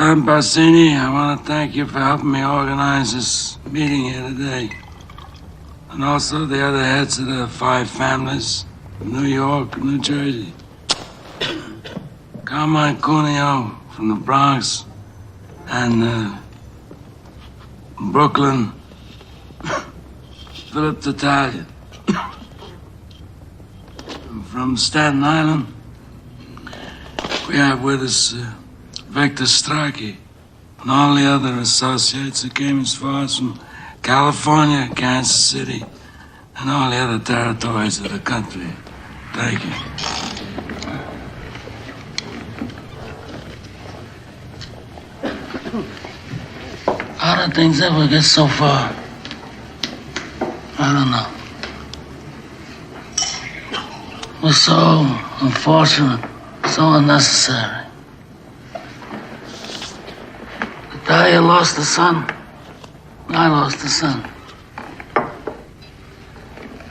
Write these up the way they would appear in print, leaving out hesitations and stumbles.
Don Bassini, I want to thank you for helping me organize this meeting here today. And also the other heads of the 5 families from New York, New Jersey. Carmine Cuneo from the Bronx and Brooklyn, Philip Tatalian. From Staten Island, we have with us Victor Strachey and all the other associates that came as far as from California, Kansas City, and all the other territories of the country. Thank you. How did things ever get so far? I don't know. It was so unfortunate, so unnecessary. Talia lost a son. I lost a son.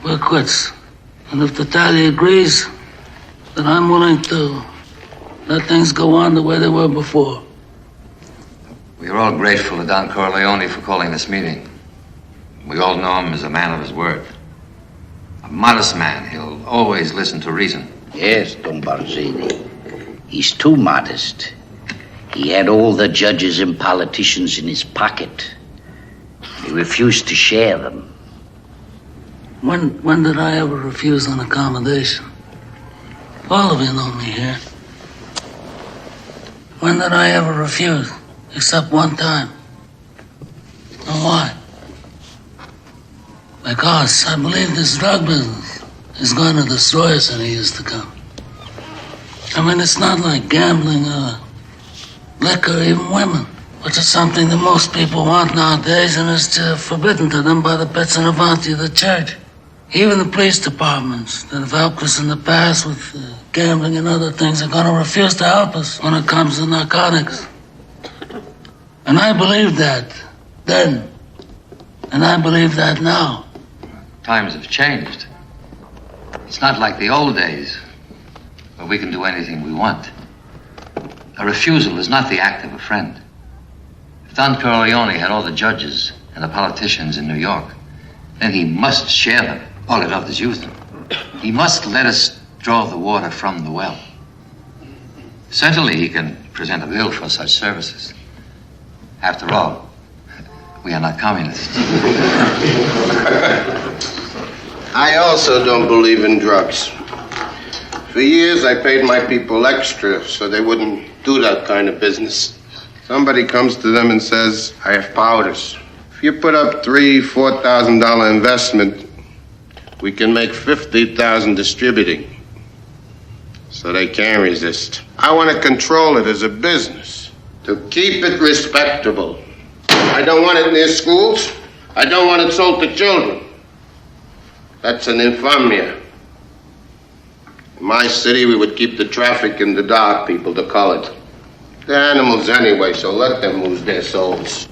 We're quits. And if Talia agrees, then I'm willing to let things go on the way they were before. We are all grateful to Don Corleone for calling this meeting. We all know him as a man of his word. A modest man. He'll always listen to reason. Yes, Don Barzini. He's too modest. He had all the judges and politicians in his pocket. He refused to share them. When did I ever refuse an accommodation? All of you know me here. When did I ever refuse? Except one time. And why? Because I believe this drug business is going to destroy us in the years to come. I mean, it's not like gambling or liquor, or even women, which is something that most people want nowadays and is forbidden to them by the bits and avanti of the church. Even the police departments that have helped us in the past with gambling and other things are going to refuse to help us when it comes to narcotics. And I believed that then, and I believe that now. Times have changed. It's not like the old days where we can do anything we want. A refusal is not the act of a friend. If Don Corleone had all the judges and the politicians in New York, then he must share them. All he does is use them. He must let us draw the water from the well. Certainly he can present a bill for such services. After all, we are not communists. I also don't believe in drugs. For years, I paid my people extra so they wouldn't do that kind of business. Somebody comes to them and says, I have powders. If you put up $3,000, $4,000 investment, we can make $50,000 distributing. So they can't resist. I want to control it as a business, to keep it respectable. I don't want it near schools. I don't want it sold to children. That's an infamia. In my city, we would keep the traffic in the dark, people, the colored. They're animals anyway, so let them lose their souls.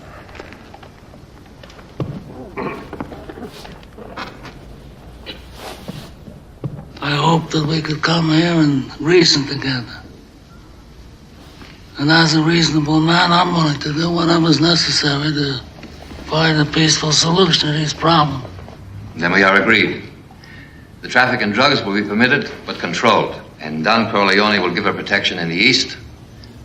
I hope that we could come here and reason together. And as a reasonable man, I'm willing to do whatever's necessary to find a peaceful solution to these problems. Then we are agreed. The traffic in drugs will be permitted, but controlled. And Don Corleone will give her protection in the East,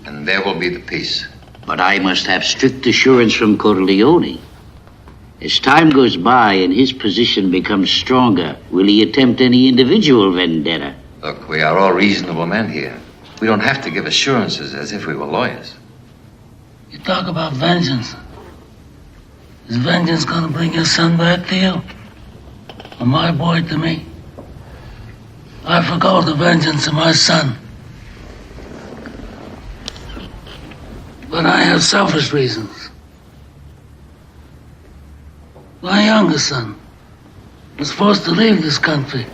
and there will be the peace. But I must have strict assurance from Corleone. As time goes by and his position becomes stronger, will he attempt any individual vendetta? Look, we are all reasonable men here. We don't have to give assurances as if we were lawyers. You talk about vengeance. Is vengeance going to bring your son back to you? Or my boy to me? I forgo the vengeance of my son. But I have selfish reasons. My youngest son was forced to leave this country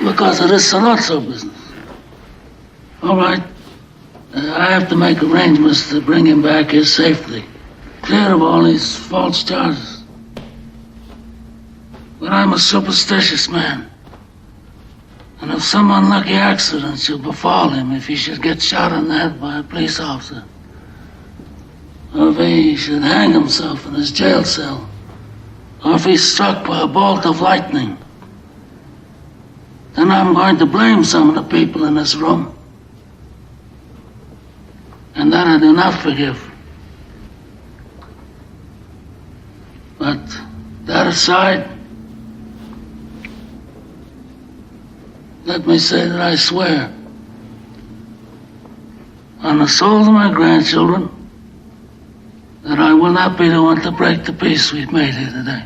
because of this Salazzo business. All right, I have to make arrangements to bring him back here safely, clear of all these false charges. But I'm a superstitious man. And if some unlucky accident should befall him, if he should get shot in the head by a police officer, or if he should hang himself in his jail cell, or if he's struck by a bolt of lightning, then I'm going to blame some of the people in this room. And that I do not forgive. But that aside, let me say that I swear on the souls of my grandchildren that I will not be the one to break the peace we've made here today.